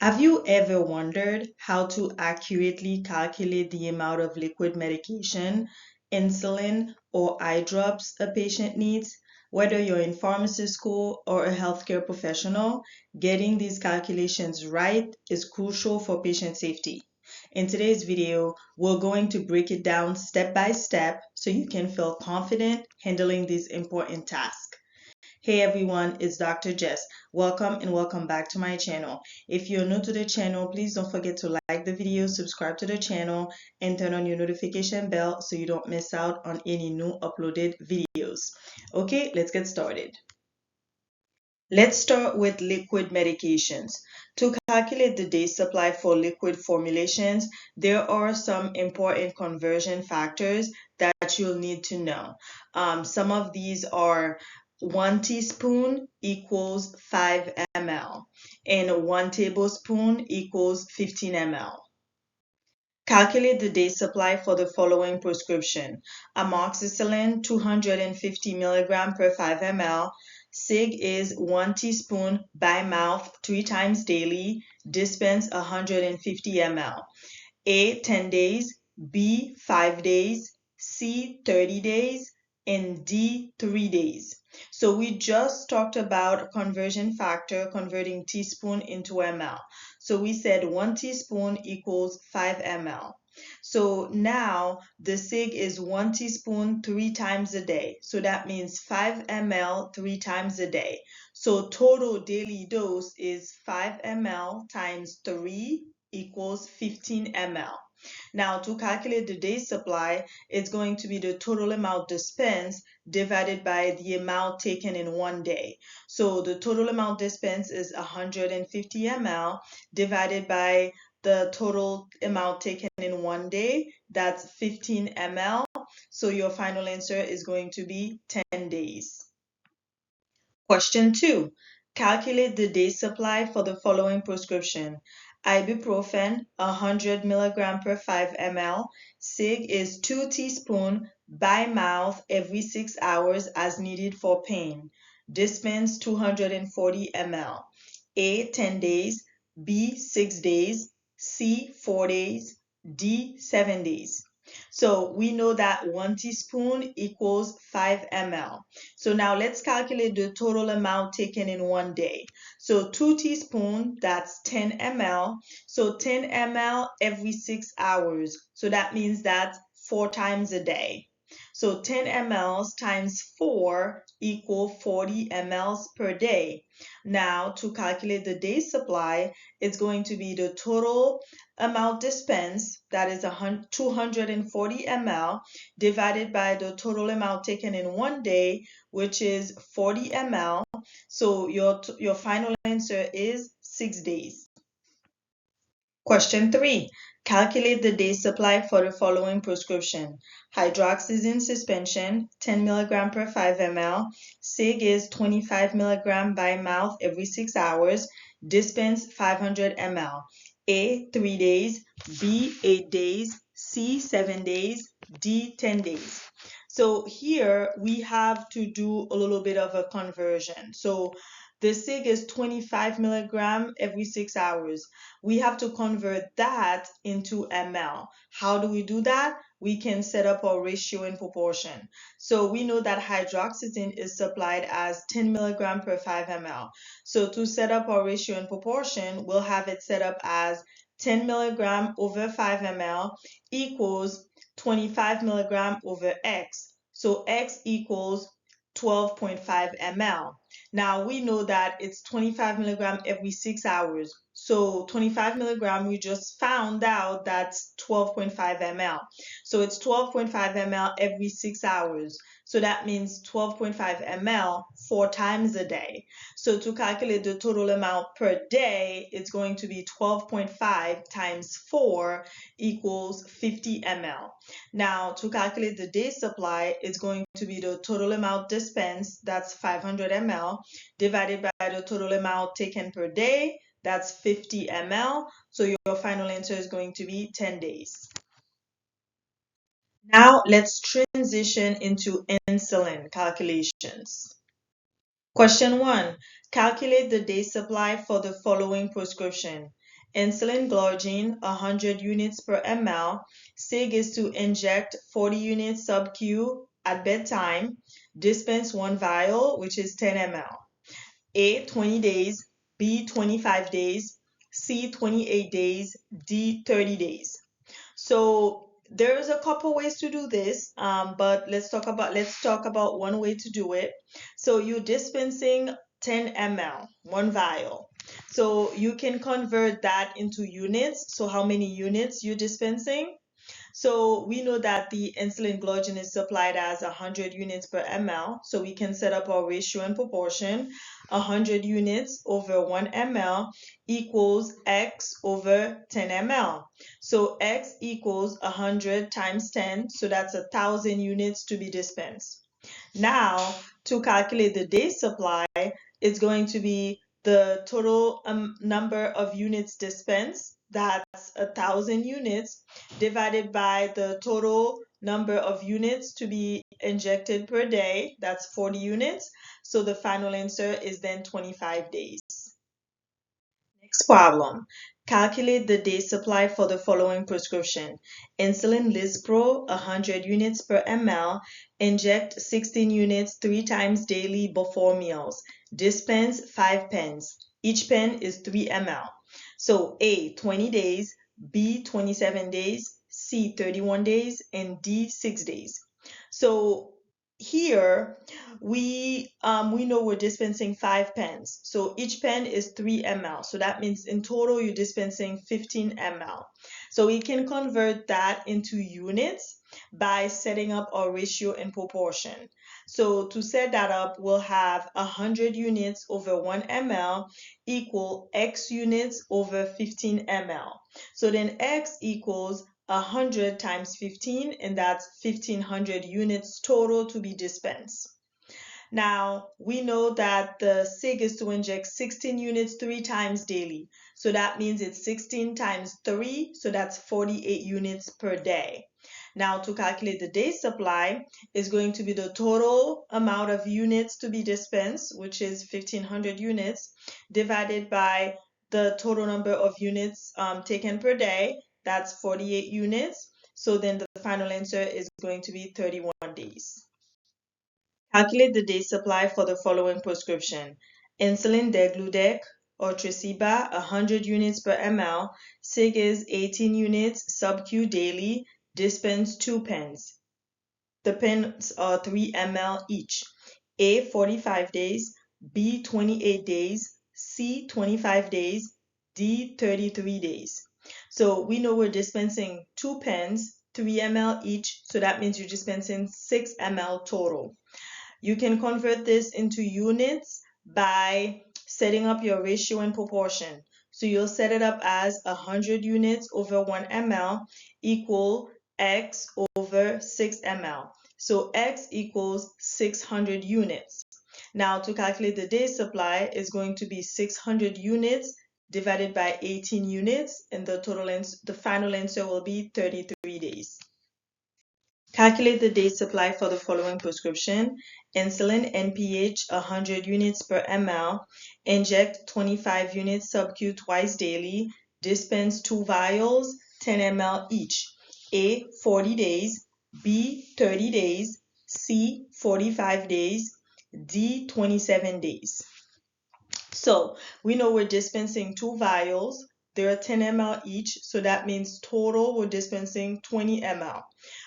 Have you ever wondered how to accurately calculate the amount of liquid medication, insulin, or eye drops a patient needs? Whether you're in pharmacy school or a healthcare professional, getting these calculations right is crucial for patient safety. In today's video, we're going to break it down step by step so you can feel confident handling these important tasks. Hey everyone, it's Dr. Jess. Welcome and welcome back to my channel. If you're new to the channel, please don't forget to like the video, subscribe to the channel, and turn on your notification bell so you don't miss out on any new uploaded videos. Okay, let's get started. Let's start with liquid medications. To calculate the day supply for liquid formulations, there are some important conversion factors that you'll need to know. Some of these are 1 teaspoon equals 5 ml, and 1 tablespoon equals 15 ml. Calculate the day supply for the following prescription. Amoxicillin 250 mg per 5 ml. SIG is 1 teaspoon by mouth 3 times daily. Dispense 150 ml. A 10 days, B 5 days, C 30 days, and D 3 days. So we just talked about conversion factor, converting teaspoon into ml. So we said 1 teaspoon equals 5 ml. So now the SIG is 1 teaspoon 3 times a day. So that means 5 ml 3 times a day. So total daily dose is 5 ml times 3 equals 15 ml. Now, to calculate the day supply, it's going to be the total amount dispensed divided by the amount taken in one day. So the total amount dispensed is 150 ml divided by the total amount taken in one day. That's 15 ml. So your final answer is going to be 10 days. Question 2. Calculate the day supply for the following prescription. Ibuprofen 100 mg per 5 ml. SIG is 2 teaspoon by mouth every 6 hours as needed for pain. Dispense 240 ml. A 10 days, B 6 days, C 4 days, D 7 days. So we know that 1 teaspoon equals 5 ml. So now let's calculate the total amount taken in one day. So 2 teaspoons, that's 10 ml. So 10 ml every 6 hours. So that means that's 4 times a day. So 10 mLs times 4 equal 40 mLs per day. Now to calculate the day supply, it's going to be the total amount dispensed, that is 240 ml, divided by the total amount taken in one day, which is 40 ml. So your final answer is 6 days. Question 3. Calculate the day supply for the following prescription. Hydroxyzine suspension, 10 mg per 5 ml. SIG is 25 mg by mouth every 6 hours. Dispense 500 ml. A 3 days, B 8 days, C 7 days, D 10 days. So here we have to do a little bit of a conversion. So the SIG is 25 milligram every 6 hours. We have to convert that into ml. How do we do that? We can set up our ratio and proportion. So we know that hydroxyzine is supplied as 10 milligram per 5 ml. So to set up our ratio and proportion, we'll have it set up as 10 milligram over 5 ml equals 25 milligram over x. So x equals 12.5 ml. Now we know that it's 25 milligram every 6 hours. So 25 milligram, we just found out that's 12.5 ml. So it's 12.5 ml every 6 hours. So that means 12.5 ml 4 times a day. So to calculate the total amount per day, it's going to be 12.5 times 4 equals 50 ml. Now to calculate the day supply, it's going to be the total amount dispensed, that's 500 ml, divided by the total amount taken per day, that's 50 ml. So your final answer is going to be 10 days. Now let's transition into insulin calculations. Question 1. Calculate the day supply for the following prescription. Insulin glargine 100 units per ml. SIG is to inject 40 units sub-Q at bedtime. Dispense 1 vial, which is 10 ml. A, 20 days. B, 25 days. C, 28 days. D, 30 days. So there's a couple ways to do this, but let's talk about one way to do it. So you're dispensing 10 ml, 1 vial. So you can convert that into units. So how many units you're dispensing? So we know that the insulin glargine is supplied as 100 units per ml. So we can set up our ratio and proportion. 100 units over 1 ml equals X over 10 ml. So X equals 100 times 10. So that's 1,000 units to be dispensed. Now, to calculate the day supply, it's going to be the total number of units dispensed, that's 1,000 units, divided by the total number of units to be injected per day, that's 40 units. So the final answer is then 25 days. Next problem. Calculate the day supply for the following prescription. Insulin Lispro 100 units per ml. Inject 16 units 3 times daily before meals. Dispense 5 pens. Each pen is 3 ml. So A, 20 days. B, 27 days. C, 31 days. And D, 6 days. So here we know we're dispensing 5 pens, so each pen is 3 ml, so that means in total you're dispensing 15 ml. So we can convert that into units by setting up our ratio and proportion. So to set that up, we'll have 100 units over 1 ml equal X units over 15 ml. So then X equals 100 times 15, and that's 1,500 units total to be dispensed. Now, we know that the SIG is to inject 16 units 3 times daily. So that means it's 16 times 3, so that's 48 units per day. Now, to calculate the day supply is going to be the total amount of units to be dispensed, which is 1,500 units, divided by the total number of units taken per day, that's 48 units. So then the final answer is going to be 31 days. Calculate the day supply for the following prescription. Insulin degludec or Tresiba 100 units per ml. SIG is 18 units sub-Q daily. Dispense 2 pens. The pens are 3 ml each. A, 45 days. B, 28 days. C, 25 days. D, 33 days. So we know we're dispensing 2 pens, 3 ml each. So that means you're dispensing 6 ml total. You can convert this into units by setting up your ratio and proportion. So you'll set it up as 100 units over 1 ml equal X over 6 ml. So X equals 600 units. Now to calculate the day supply is going to be 600 units divided by 18 units, and the final answer will be 33 days. Calculate the day supply for the following prescription. Insulin NPH 100 units per ml. Inject 25 units sub-Q twice daily. Dispense 2 vials, 10 ml each. A, 40 days. B, 30 days. C, 45 days. D, 27 days. So we know we're dispensing 2 vials. There are 10 ml each, so that means total we're dispensing 20 ml.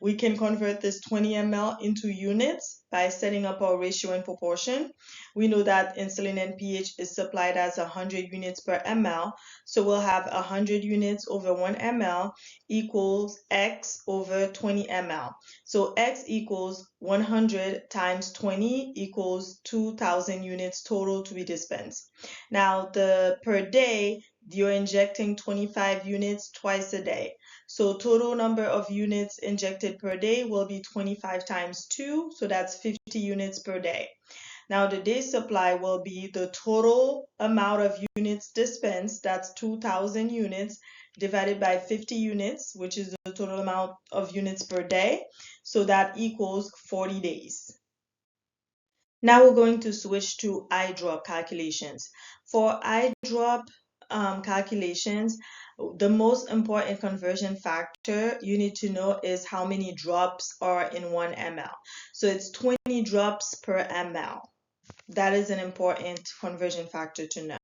We can convert this 20 ml into units by setting up our ratio and proportion. We know that insulin NPH is supplied as 100 units per ml, so we'll have 100 units over 1 ml equals X over 20 ml. So X equals 100 times 20 equals 2,000 units total to be dispensed. Now, the per day, you're injecting 25 units twice a day. So total number of units injected per day will be 25 times 2, so that's 50 units per day. Now the day supply will be the total amount of units dispensed, that's 2,000 units, divided by 50 units, which is the total amount of units per day. So that equals 40 days. Now we're going to switch to eye drop calculations. For eye drop calculations, the most important conversion factor you need to know is how many drops are in 1 ml. So it's 20 drops per ml. That is an important conversion factor to know.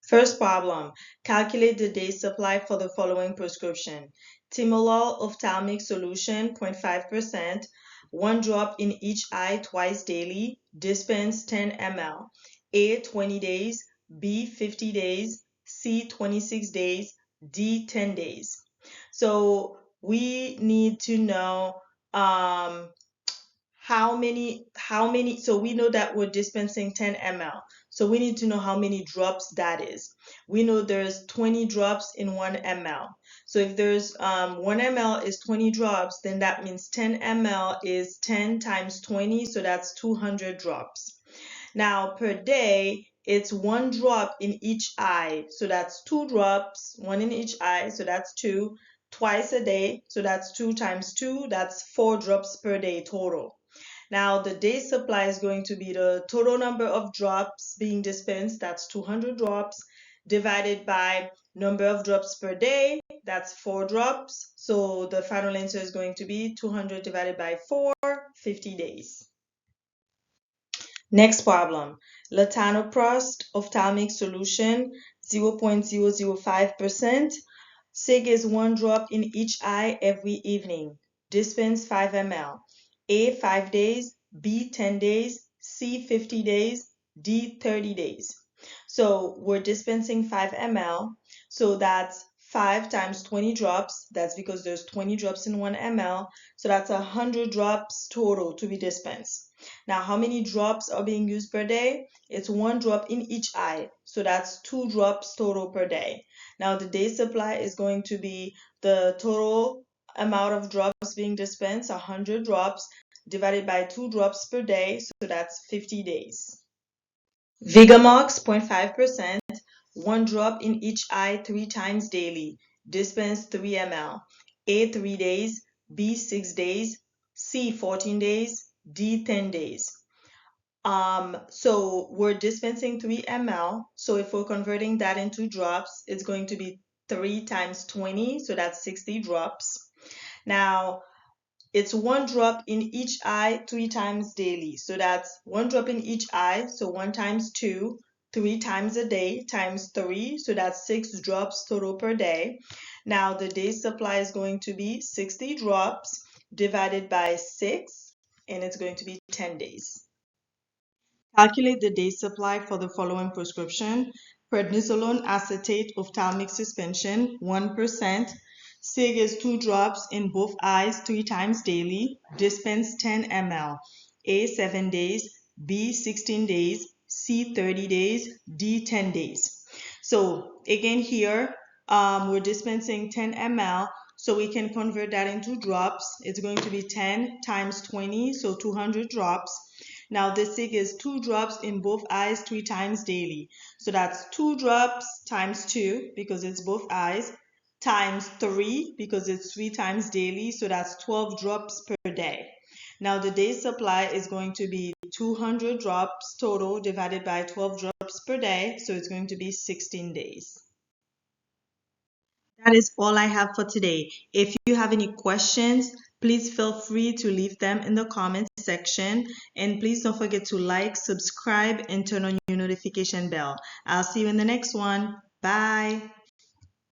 First problem, calculate the day supply for the following prescription. Timolol ophthalmic solution 0.5%, 1 drop in each eye twice daily, dispense 10 ml. A 20 days, B 50 days, C 26 days, D 10 days. So we need to know how many, so we know that we're dispensing 10 ml. So we need to know how many drops that is. We know there's 20 drops in 1 ml. So if there's 1 ml is 20 drops, then that means 10 ml is 10 times 20, so that's 200 drops. Now per day, it's 1 drop in each eye, so that's 2 drops, 1 in each eye, so that's 2. Twice a day, so that's 2 times 2, that's 4 drops per day total. Now the day supply is going to be the total number of drops being dispensed, that's 200 drops, divided by number of drops per day, that's 4 drops. So the final answer is going to be 200 divided by 4, 50 days. Next problem, latanoprost ophthalmic solution 0.005%. SIG is 1 drop in each eye every evening. Dispense 5 ml. A 5 days, B 10 days, C 50 days, D 30 days. So we're dispensing 5 ml. So that's 5 times 20 drops. That's because there's 20 drops in 1 ml. So that's 100 drops total to be dispensed. Now, how many drops are being used per day? It's 1 drop in each eye. So that's 2 drops total per day. Now, the day supply is going to be the total amount of drops being dispensed, 100 drops, divided by 2 drops per day. So that's 50 days. Vigamox 0.5%, 1 drop in each eye 3 times daily. Dispense 3 ml. A 3 days, B 6 days, C 14 days, D 10 days. So we're dispensing 3 ml. So if we're converting that into drops, it's going to be 3 times 20, so that's 60 drops. Now, it's 1 drop in each eye 3 times daily. So that's 1 drop in each eye, so 1 times 2, 3 times a day times 3, so that's 6 drops total per day. Now, the day supply is going to be 60 drops divided by 6, and it's going to be 10 days. Calculate the day supply for the following prescription. Prednisolone acetate ophthalmic suspension, 1%. SIG is 2 drops in both eyes 3 times daily. Dispense 10 ml. A 7 days, B 16 days, C 30 days, D 10 days. So again here, we're dispensing 10 ml. So we can convert that into drops. It's going to be 10 times 20, so 200 drops. Now the SIG is 2 drops in both eyes 3 times daily. So that's 2 drops times 2 because it's both eyes times 3 because it's 3 times daily. So that's 12 drops per day. Now the day supply is going to be 200 drops total divided by 12 drops per day. So it's going to be 16 days. That is all I have for today. If you have any questions, please feel free to leave them in the comments section. And please don't forget to like, subscribe, and turn on your notification bell. I'll see you in the next one. Bye.